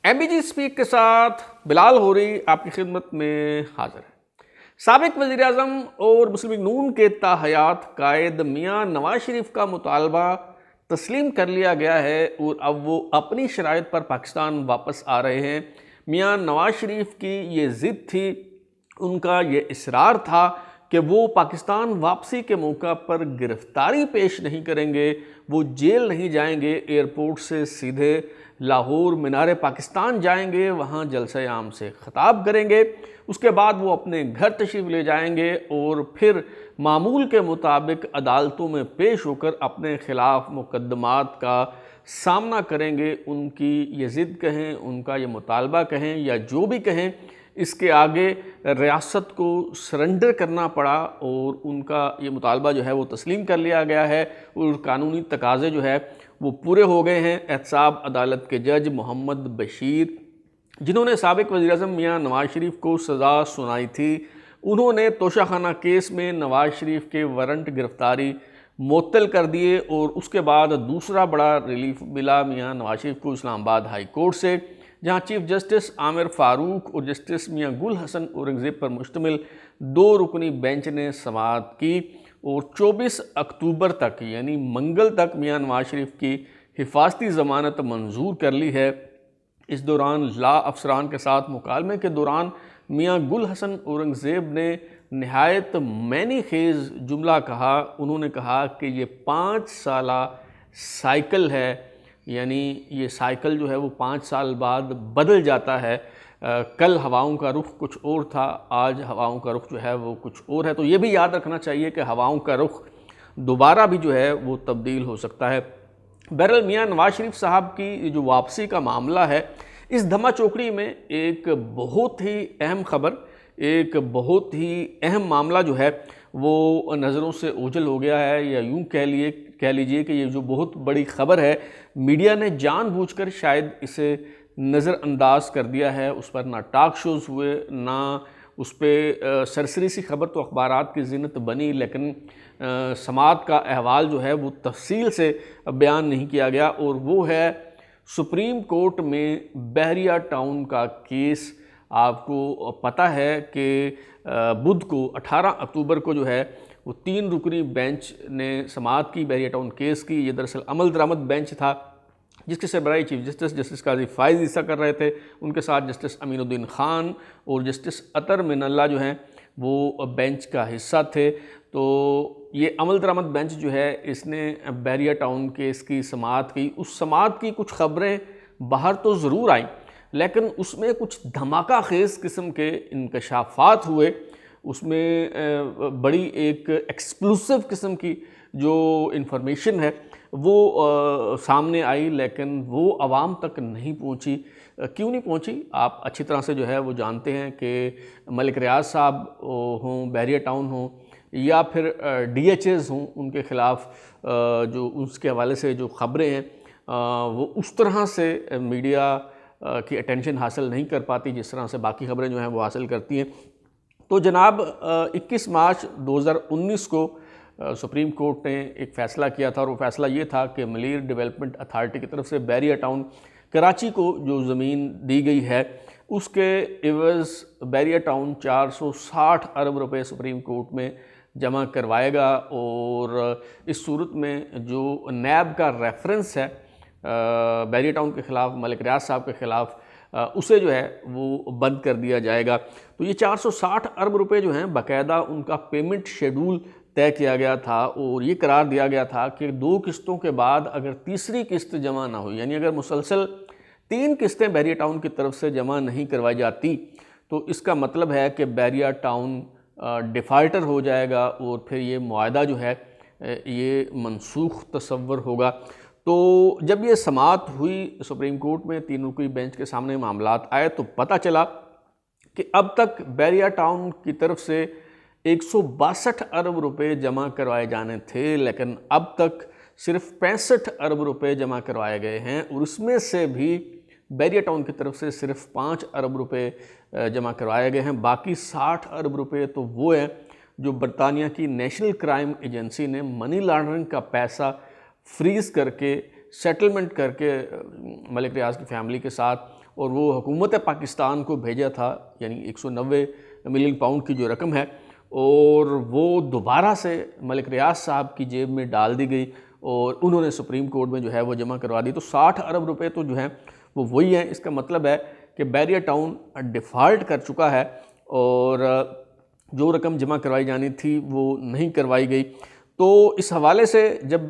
MBG speak کے ساتھ بلال ہوری آپ کی خدمت میں حاضر ہے۔ سابق وزیر اعظم اور مسلم لیگ نون کے تاحیات قائد میاں نواز شریف کا مطالبہ تسلیم کر لیا گیا ہے اور اب وہ اپنی شرائط پر پاکستان واپس آ رہے ہیں۔ میاں نواز شریف کی یہ ضد تھی، ان کا یہ اصرار تھا کہ وہ پاکستان واپسی کے موقع پر گرفتاری پیش نہیں کریں گے، وہ جیل نہیں جائیں گے، ایئرپورٹ سے سیدھے لاہور مینار پاکستان جائیں گے، وہاں جلسہ عام سے خطاب کریں گے، اس کے بعد وہ اپنے گھر تشریف لے جائیں گے اور پھر معمول کے مطابق عدالتوں میں پیش ہو کر اپنے خلاف مقدمات کا سامنا کریں گے۔ ان کی یہ ضد کہیں، ان کا یہ مطالبہ کہیں یا جو بھی کہیں، اس کے آگے ریاست کو سرنڈر کرنا پڑا اور ان کا یہ مطالبہ جو ہے وہ تسلیم کر لیا گیا ہے اور قانونی تقاضے جو ہے وہ پورے ہو گئے ہیں۔ احتساب عدالت کے جج محمد بشیر، جنہوں نے سابق وزیر اعظم میاں نواز شریف کو سزا سنائی تھی، انہوں نے توشہ خانہ کیس میں نواز شریف کے وارنٹ گرفتاری معطل کر دیے اور اس کے بعد دوسرا بڑا ریلیف ملا میاں نواز شریف کو اسلام آباد ہائی کورٹ سے، جہاں چیف جسٹس عامر فاروق اور جسٹس میاں گل حسن اورنگزیب پر مشتمل 2 رکنی بینچ نے سماعت کی اور 24 اکتوبر تک یعنی منگل تک میاں نواز شریف کی حفاظتی ضمانت منظور کر لی ہے۔ اس دوران لا افسران کے ساتھ مکالمے کے دوران میاں گل حسن اورنگزیب نے نہایت معنی خیز جملہ کہا۔ انہوں نے کہا کہ یہ 5 سالہ سائیکل ہے، یعنی یہ سائیکل جو ہے وہ 5 سال بعد بدل جاتا ہے۔ کل ہواؤں کا رخ کچھ اور تھا، آج ہواؤں کا رخ جو ہے وہ کچھ اور ہے، تو یہ بھی یاد رکھنا چاہیے کہ ہواؤں کا رخ دوبارہ بھی جو ہے وہ تبدیل ہو سکتا ہے۔ بہرحال میاں نواز شریف صاحب کی جو واپسی کا معاملہ ہے، اس دھما چوکڑی میں ایک بہت ہی اہم خبر، ایک بہت ہی اہم معاملہ جو ہے وہ نظروں سے اوجھل ہو گیا ہے، یا یوں کہہ لیجئے کہ یہ جو بہت بڑی خبر ہے، میڈیا نے جان بوجھ کر شاید اسے نظر انداز کر دیا ہے۔ اس پر نہ ٹاک شوز ہوئے، نہ اس پہ سرسری سی خبر تو اخبارات کی زینت بنی، لیکن سماعت کا احوال جو ہے وہ تفصیل سے بیان نہیں کیا گیا، اور وہ ہے سپریم کورٹ میں بحریہ ٹاؤن کا کیس۔ آپ کو پتہ ہے کہ بدھ کو 18 اکتوبر کو جو ہے وہ 3 رکنی بینچ نے سماعت کی بحریہ ٹاؤن کیس کی۔ یہ دراصل عمل درآمد بینچ تھا، جس کے سربراہی چیف جسٹس قاضی فائز عیسیٰ کر رہے تھے، ان کے ساتھ جسٹس امین الدین خان اور جسٹس اطہر من اللہ جو ہیں وہ بینچ کا حصہ تھے۔ تو یہ عمل درآمد بینچ جو ہے اس نے بحریہ ٹاؤن کیس کی سماعت کی۔ اس سماعت کی کچھ خبریں باہر تو ضرور آئیں، لیکن اس میں کچھ دھماکہ خیز قسم کے انکشافات ہوئے، اس میں بڑی ایک ایکسکلوسیو قسم کی جو انفارمیشن ہے وہ سامنے آئی، لیکن وہ عوام تک نہیں پہنچی۔ کیوں نہیں پہنچی؟ آپ اچھی طرح سے جو ہے وہ جانتے ہیں کہ ملک ریاض صاحب ہوں، بحریہ ٹاؤن ہوں، یا پھر DHAs ہوں، ان کے خلاف جو اس کے حوالے سے جو خبریں ہیں وہ اس طرح سے میڈیا کی اٹینشن حاصل نہیں کر پاتی جس طرح سے باقی خبریں جو ہیں وہ حاصل کرتی ہیں۔ تو جناب 21 مارچ 2019 کو سپریم کورٹ نے ایک فیصلہ کیا تھا، اور وہ فیصلہ یہ تھا کہ ملیر ڈیولپمنٹ اتھارٹی کی طرف سے بحریہ ٹاؤن کراچی کو جو زمین دی گئی ہے، اس کے عوض بحریہ ٹاؤن 460 ارب روپے سپریم کورٹ میں جمع کروائے گا، اور اس صورت میں جو نیب کا ریفرنس ہے بحریہ ٹاؤن کے خلاف، ملک ریاض صاحب کے خلاف، اسے جو ہے وہ بند کر دیا جائے گا۔ تو یہ 460 ارب روپے جو ہیں باقاعدہ ان کا پیمنٹ شیڈول طے کیا گیا تھا، اور یہ قرار دیا گیا تھا کہ 2 قسطوں کے بعد اگر تیسری قسط جمع نہ ہوئی، یعنی اگر مسلسل 3 قسطیں بحریہ ٹاؤن کی طرف سے جمع نہیں کروائی جاتی، تو اس کا مطلب ہے کہ بحریہ ٹاؤن ڈیفالٹر ہو جائے گا، اور پھر یہ معاہدہ جو ہے یہ منسوخ تصور ہوگا۔ تو جب یہ سماعت ہوئی سپریم کورٹ میں، 3 رکنی بینچ کے سامنے معاملات آئے، تو پتہ چلا کہ اب تک بحریہ ٹاؤن کی طرف سے 162 ارب روپے جمع کروائے جانے تھے، لیکن اب تک صرف 65 ارب روپے جمع کروائے گئے ہیں، اور اس میں سے بھی بحریہ ٹاؤن کی طرف سے صرف 5 ارب روپے جمع کروائے گئے ہیں۔ باقی 60 ارب روپے تو وہ ہیں جو برطانیہ کی نیشنل کرائم ایجنسی نے منی لانڈرنگ کا پیسہ فریز کر کے، سیٹلمنٹ کر کے ملک ریاض کی فیملی کے ساتھ اور وہ حکومت پاکستان کو بھیجا تھا، یعنی 190 ملین پاؤنڈ کی جو رقم ہے، اور وہ دوبارہ سے ملک ریاض صاحب کی جیب میں ڈال دی گئی اور انہوں نے سپریم کورٹ میں جو ہے وہ جمع کروا دی۔ تو 60 ارب روپے تو جو ہیں وہ وہی ہیں۔ اس کا مطلب ہے کہ بیریئر ٹاؤن ڈیفالٹ کر چکا ہے اور جو رقم جمع کروائی جانی تھی وہ نہیں کروائی گئی۔ تو اس حوالے سے جب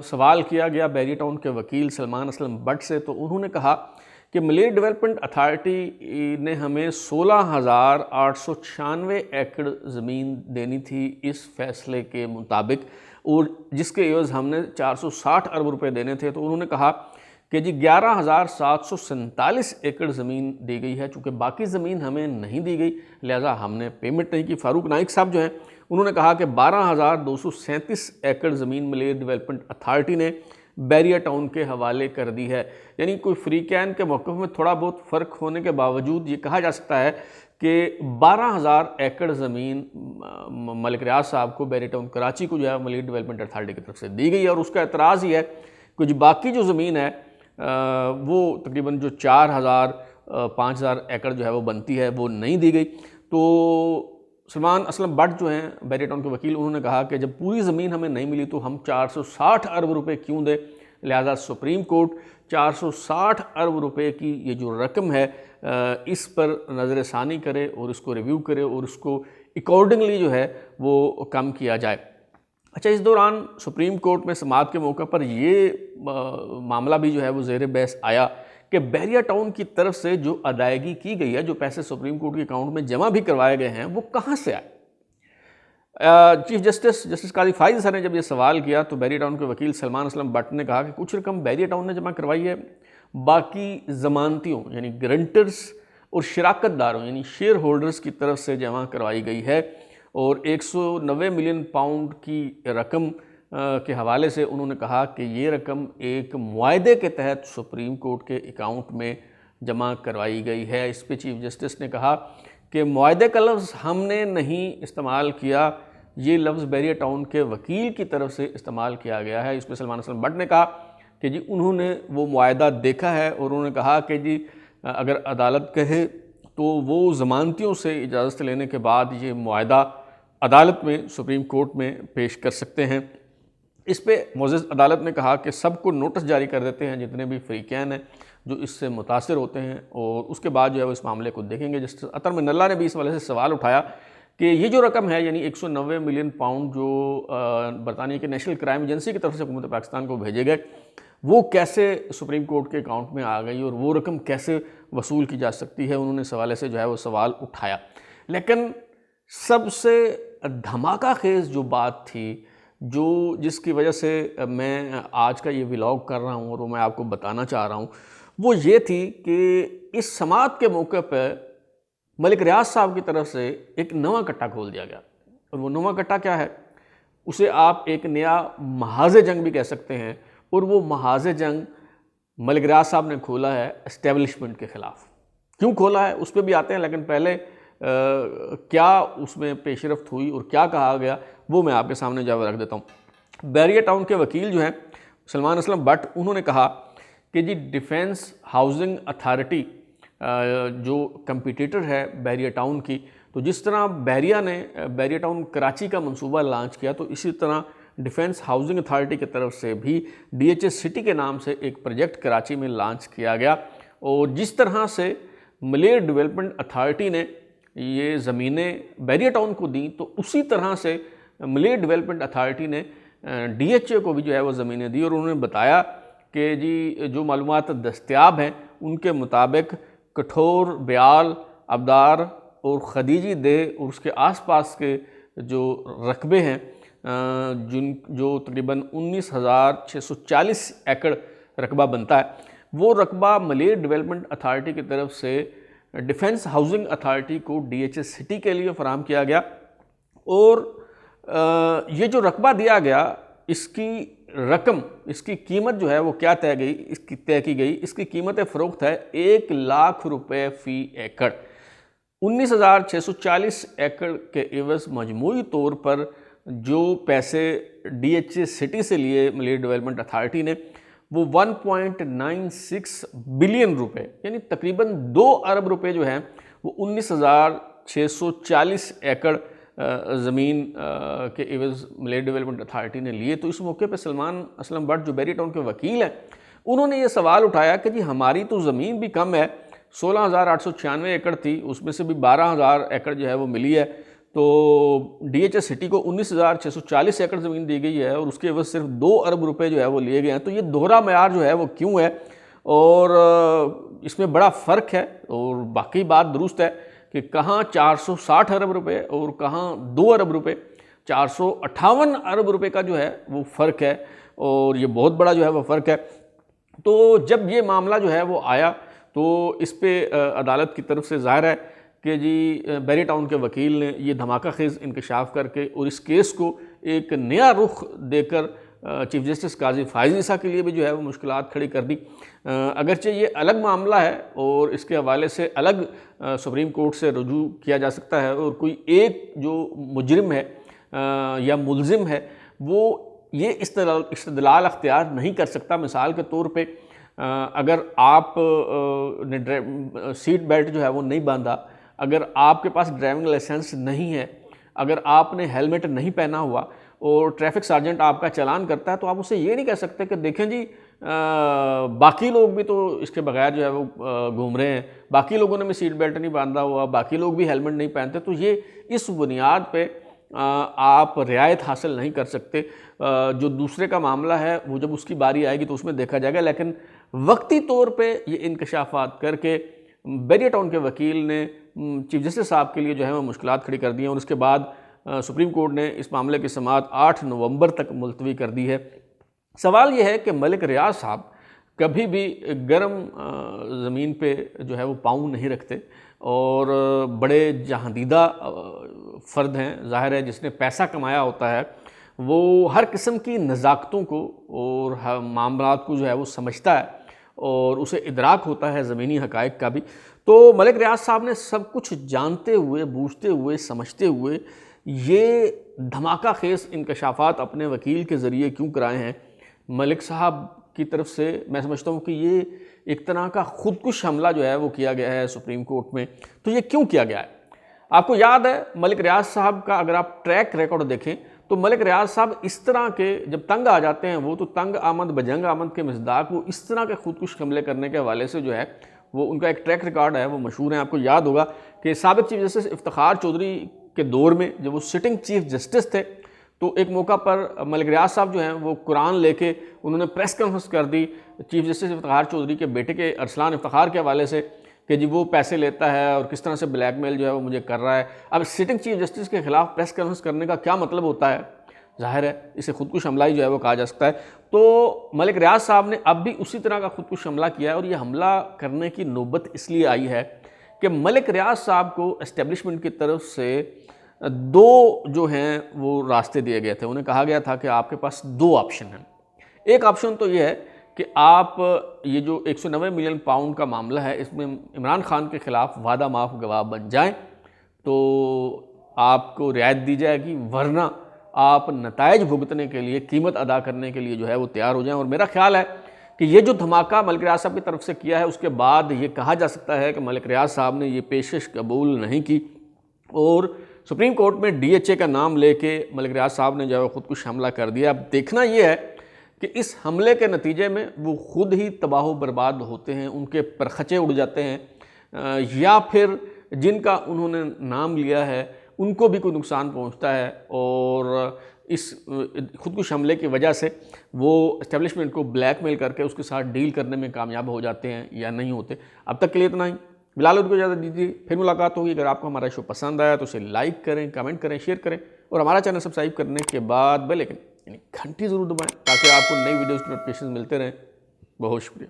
سوال کیا گیا بیریئر ٹاؤن کے وکیل سلمان اسلم بٹ سے، تو انہوں نے کہا کہ ملیٹ ڈیولپمنٹ اتھارٹی نے ہمیں 16,896 ایکڑ زمین دینی تھی اس فیصلے کے مطابق، اور جس کے عوض ہم نے 460 ارب روپے دینے تھے۔ تو انہوں نے کہا کہ جی 11,747 ایکڑ زمین دی گئی ہے، چونکہ باقی زمین ہمیں نہیں دی گئی لہٰذا ہم نے پیمنٹ نہیں کی۔ فاروق نائک صاحب جو ہیں انہوں نے کہا کہ 12,237 ایکڑ زمین ملیٹ ڈیولپمنٹ اتھارٹی نے بیریئر ٹاؤن کے حوالے کر دی ہے۔ یعنی کوئی فریقین کے موقف میں تھوڑا بہت فرق ہونے کے باوجود یہ کہا جا سکتا ہے کہ 12,000 ایکڑ زمین ملک ریاض صاحب کو بیریئر ٹاؤن کراچی کو جو ہے ملیٹ ڈیولپمنٹ اتھارٹی کی طرف سے دی گئی ہے، اور اس کا اعتراض یہ ہے کہ جو باقی جو زمین ہے وہ تقریباً جو 4,000-5,000 ایکڑ جو ہے وہ بنتی ہے وہ نہیں دی گئی۔ تو سلمان اسلم بٹ جو ہیں بیریئر ٹاؤن کے وکیل، انہوں نے کہا کہ جب پوری زمین ہمیں نہیں ملی تو ہم 460 ارب روپے کیوں دیں، لہذا سپریم کورٹ 460 ارب روپے کی یہ جو رقم ہے اس پر نظر ثانی کرے اور اس کو ریویو کرے اور اس کو اکارڈنگلی جو ہے وہ کم کیا جائے۔ اچھا، اس دوران سپریم کورٹ میں سماعت کے موقع پر یہ معاملہ بھی جو ہے وہ زیر بحث آیا کہ بیریئر ٹاؤن کی طرف سے جو ادائیگی کی گئی ہے، جو پیسے سپریم کورٹ کے اکاؤنٹ میں جمع بھی کروائے گئے ہیں، وہ کہاں سے آئے۔ چیف جسٹس قاضی فائز صاحب نے جب یہ سوال کیا تو بیریئر ٹاؤن کے وکیل سلمان اسلم بٹ نے کہا کہ کچھ رقم بیریئر ٹاؤن نے جمع کروائی ہے، باقی ضمانتیوں یعنی گرنٹرز اور شراکت داروں یعنی شیئر ہولڈرز کی طرف سے جمع کروائی گئی ہے، اور 190 ملین پاؤنڈ کی رقم کے حوالے سے انہوں نے کہا کہ یہ رقم ایک معاہدے کے تحت سپریم کورٹ کے اکاؤنٹ میں جمع کروائی گئی ہے۔ اس پہ چیف جسٹس نے کہا کہ معاہدے کا لفظ ہم نے نہیں استعمال کیا، یہ لفظ بیریئر ٹاؤن کے وکیل کی طرف سے استعمال کیا گیا ہے۔ اس پہ سلمان اسلم بٹ نے کہا کہ جی انہوں نے وہ معاہدہ دیکھا ہے، اور انہوں نے کہا کہ جی اگر عدالت کہے تو وہ ضمانتیوں سے اجازت لینے کے بعد یہ معاہدہ عدالت میں سپریم کورٹ میں پیش کر سکتے ہیں۔ اس پہ معزز عدالت نے کہا کہ سب کو نوٹس جاری کر دیتے ہیں جتنے بھی فریقین ہیں جو اس سے متاثر ہوتے ہیں، اور اس کے بعد جو ہے وہ اس معاملے کو دیکھیں گے۔ جسٹس اطہر من اللہ نے بھی اس والے سے سوال اٹھایا کہ یہ جو رقم ہے یعنی 190 ملین پاؤنڈ جو برطانیہ کے نیشنل کرائم ایجنسی کی طرف سے حکومت پاکستان کو بھیجے گئے، وہ کیسے سپریم کورٹ کے اکاؤنٹ میں آ گئی اور وہ رقم کیسے وصول کی جا سکتی ہے، انہوں نے اس حوالے سے جو ہے وہ سوال اٹھایا۔ لیکن سب سے دھماکہ خیز جو بات تھی، جس کی وجہ سے میں آج کا یہ ولاگ کر رہا ہوں اور وہ میں آپ کو بتانا چاہ رہا ہوں، وہ یہ تھی کہ اس سماعت کے موقع پہ ملک ریاض صاحب کی طرف سے ایک نواں کٹا کھول دیا گیا، اور وہ نواں کٹا کیا ہے، اسے آپ ایک نیا محاذ جنگ بھی کہہ سکتے ہیں، اور وہ محاذ جنگ ملک ریاض صاحب نے کھولا ہے اسٹیبلشمنٹ کے خلاف۔ کیوں کھولا ہے اس پہ بھی آتے ہیں، لیکن پہلے کیا اس میں پیش رفت ہوئی اور کیا کہا گیا وہ میں آپ کے سامنے جو ہے رکھ دیتا ہوں۔ بیریئر ٹاؤن کے وکیل جو ہیں سلمان اسلم بٹ، انہوں نے کہا کہ جی ڈیفینس ہاؤسنگ اتھارٹی جو کمپیٹیٹر ہے بیریئر ٹاؤن کی، تو جس طرح بیریئر ٹاؤن کراچی کا منصوبہ لانچ کیا، تو اسی طرح ڈیفینس ہاؤسنگ اتھارٹی کی طرف سے بھی DHA سٹی کے نام سے ایک پروجیکٹ کراچی میں لانچ کیا گیا، اور جس طرح سے ملیٹ ڈیولپمنٹ اتھارٹی نے یہ زمینیں بیریئر ٹاؤن کو دیں، تو اسی طرح سے ملیٹ ڈیولپمنٹ اتھارٹی نے DHA کو بھی جو ہے وہ زمینیں دی، اور انہوں نے بتایا کہ جی جو معلومات دستیاب ہیں ان کے مطابق کٹھور، بیال، ابدار اور خدیجی دہ اور اس کے آس پاس کے جو رقبے ہیں جو تقریباً 19,640 ایکڑ رقبہ بنتا ہے، وہ رقبہ ملیٹ ڈیولپمنٹ اتھارٹی کی طرف سے ڈیفینس ہاؤسنگ اتھارٹی کو DHA سٹی کے لیے فراہم کیا گیا، اور یہ جو رقبہ دیا گیا اس کی رقم، اس کی قیمت جو ہے وہ کیا طے کی گئی، اس کی قیمت فروخت ہے 1,00,000 روپے فی ایکڑ۔ 19,640 ایکڑ کے عوض مجموعی طور پر جو پیسے DHA سٹی سے لیے ملیٹ ڈیولپمنٹ اتھارٹی نے، وہ 1.96 بلین روپے یعنی تقریباً 2 ارب روپے جو ہیں وہ 19,640 ایکڑ زمین کے عوض ملیٹ ڈیولپمنٹ اتھارٹی نے لیے۔ تو اس موقع پہ سلمان اسلم بٹ جو بیری ٹاؤن کے وکیل ہیں انہوں نے یہ سوال اٹھایا کہ جی ہماری تو زمین بھی کم ہے، 16,896 ایکڑ تھی، اس میں سے بھی 12,000 ایکڑ جو ہے وہ ملی ہے، تو ڈی ایچ ایس سٹی کو 19,640 ایکڑ زمین دی گئی ہے اور اس کے عوض صرف 2 ارب روپے جو ہے وہ لیے گئے ہیں۔ تو یہ دوہرا معیار جو ہے وہ کیوں ہے اور اس میں بڑا فرق ہے، اور باقی بات درست ہے کہ کہاں 460 ارب روپے اور کہاں 2 ارب روپے، 458 ارب روپے کا جو ہے وہ فرق ہے، اور یہ بہت بڑا جو ہے وہ فرق ہے۔ تو جب یہ معاملہ جو ہے وہ آیا تو اس پہ عدالت کی طرف سے ظاہر ہے کہ جی بیری ٹاؤن کے وکیل نے یہ دھماکہ خیز انکشاف کر کے اور اس کیس کو ایک نیا رخ دے کر چیف جسٹس قاضی فائز عیسیٰ کے لیے بھی جو ہے وہ مشکلات کھڑی کر دی۔ اگرچہ یہ الگ معاملہ ہے اور اس کے حوالے سے الگ سپریم کورٹ سے رجوع کیا جا سکتا ہے، اور کوئی ایک جو مجرم ہے یا ملزم ہے وہ یہ استدلال اختیار نہیں کر سکتا۔ مثال کے طور پہ اگر آپ نے سیٹ بیلٹ جو ہے وہ نہیں باندھا، اگر آپ کے پاس ڈرائیونگ لائسنس نہیں ہے، اگر آپ نے ہیلمٹ نہیں پہنا ہوا اور ٹریفک سارجنٹ آپ کا چلان کرتا ہے، تو آپ اسے یہ نہیں کہہ سکتے کہ دیکھیں جی باقی لوگ بھی تو اس کے بغیر جو ہے وہ گھوم رہے ہیں، باقی لوگوں نے بھی سیٹ بیلٹ نہیں باندھا ہوا، باقی لوگ بھی ہیلمٹ نہیں پہنتے، تو یہ اس بنیاد پہ آپ رعایت حاصل نہیں کر سکتے۔ جو دوسرے کا معاملہ ہے وہ جب اس کی باری آئے گی تو اس میں دیکھا جائے گا، لیکن وقتی طور پہ یہ انکشافات کر کے بیری ٹاؤن کے وکیل نے چیف جسٹس صاحب کے لیے جو ہے وہ مشکلات کھڑی کر دی ہیں، اور اس کے بعد سپریم کورٹ نے اس معاملے کی سماعت 8 نومبر تک ملتوی کر دی ہے۔ سوال یہ ہے کہ ملک ریاض صاحب کبھی بھی گرم زمین پہ جو ہے وہ پاؤں نہیں رکھتے، اور بڑے جہاندیدہ فرد ہیں، ظاہر ہے جس نے پیسہ کمایا ہوتا ہے وہ ہر قسم کی نزاکتوں کو اور معاملات کو جو ہے وہ سمجھتا ہے اور اسے ادراک ہوتا ہے زمینی حقائق کا بھی۔ تو ملک ریاض صاحب نے سب کچھ جانتے ہوئے، بوجھتے ہوئے، سمجھتے ہوئے یہ دھماکہ خیز انکشافات اپنے وکیل کے ذریعے کیوں کرائے ہیں؟ ملک صاحب کی طرف سے میں سمجھتا ہوں کہ یہ ایک طرح کا خودکش حملہ جو ہے وہ کیا گیا ہے سپریم کورٹ میں۔ تو یہ کیوں کیا گیا ہے؟ آپ کو یاد ہے ملک ریاض صاحب کا اگر آپ ٹریک ریکارڈ دیکھیں تو ملک ریاض صاحب اس طرح کے جب تنگ آ جاتے ہیں وہ تو تنگ آمد بجنگ آمد کے مصداق، وہ اس طرح کے خودکش حملے کرنے کے حوالے سے جو ہے وہ ان کا ایک ٹریک ریکارڈ ہے وہ مشہور ہے۔ آپ کو یاد ہوگا کہ سابق چیف جسٹس افتخار چودھری کے دور میں جب وہ سٹنگ چیف جسٹس تھے تو ایک موقع پر ملک ریاض صاحب جو ہیں وہ قرآن لے کے انہوں نے پریس کانفرنس کر دی چیف جسٹس افتخار چودھری کے بیٹے کے ارسلان افتخار کے حوالے سے کہ جی وہ پیسے لیتا ہے اور کس طرح سے بلیک میل جو ہے وہ مجھے کر رہا ہے۔ اب سٹنگ چیف جسٹس کے خلاف پریس کانفرنس کرنے کا کیا مطلب ہوتا ہے؟ ظاہر ہے اسے خودکش حملہ ہی جو ہے وہ کہا جا سکتا ہے۔ تو ملک ریاض صاحب نے اب بھی اسی طرح کا خودکش حملہ کیا ہے، اور یہ حملہ کرنے کی نوبت اس لیے آئی ہے کہ ملک ریاض صاحب کو اسٹیبلشمنٹ کی طرف سے 2 جو ہیں وہ راستے دیے گئے تھے۔ انہیں کہا گیا تھا کہ آپ کے پاس 2 آپشن ہیں۔ ایک آپشن تو یہ ہے کہ آپ یہ جو 190 ملین پاؤنڈ کا معاملہ ہے اس میں عمران خان کے خلاف وعدہ معاف گواہ بن جائیں تو آپ کو رعایت دی جائے گی، ورنہ آپ نتائج بھگتنے کے لیے، قیمت ادا کرنے کے لیے جو ہے وہ تیار ہو جائیں۔ اور میرا خیال ہے کہ یہ جو دھماکہ ملک ریاض صاحب کی طرف سے کیا ہے اس کے بعد یہ کہا جا سکتا ہے کہ ملک ریاض صاحب نے یہ پیشکش قبول نہیں کی، اور سپریم کورٹ میں ڈی ایچ اے کا نام لے کے ملک ریاض صاحب نے جو ہے خودکش حملہ کر دیا۔ اب دیکھنا یہ ہے کہ اس حملے کے نتیجے میں وہ خود ہی تباہ و برباد ہوتے ہیں، ان کے پرخچے اڑ جاتے ہیں، یا پھر جن کا انہوں نے نام لیا ہے ان کو بھی کوئی نقصان پہنچتا ہے، اور اس خودکش حملے کی وجہ سے وہ اسٹیبلشمنٹ کو بلیک میل کر کے اس کے ساتھ ڈیل کرنے میں کامیاب ہو جاتے ہیں یا نہیں ہوتے۔ اب تک کے لیے اتنا ہی، بلال اردو کو اجازت دیجیے، پھر ملاقات ہوگی۔ اگر آپ کو ہمارا شو پسند آیا تو اسے لائک کریں، کمنٹ کریں، شیئر کریں، اور ہمارا چینل سبسکرائب کرنے کے بعد بیل آئکن یعنی گھنٹی ضرور دبائیں تاکہ آپ کو نئی ویڈیوز کی نوٹیفیکیشن ملتے رہیں۔ بہت شکریہ۔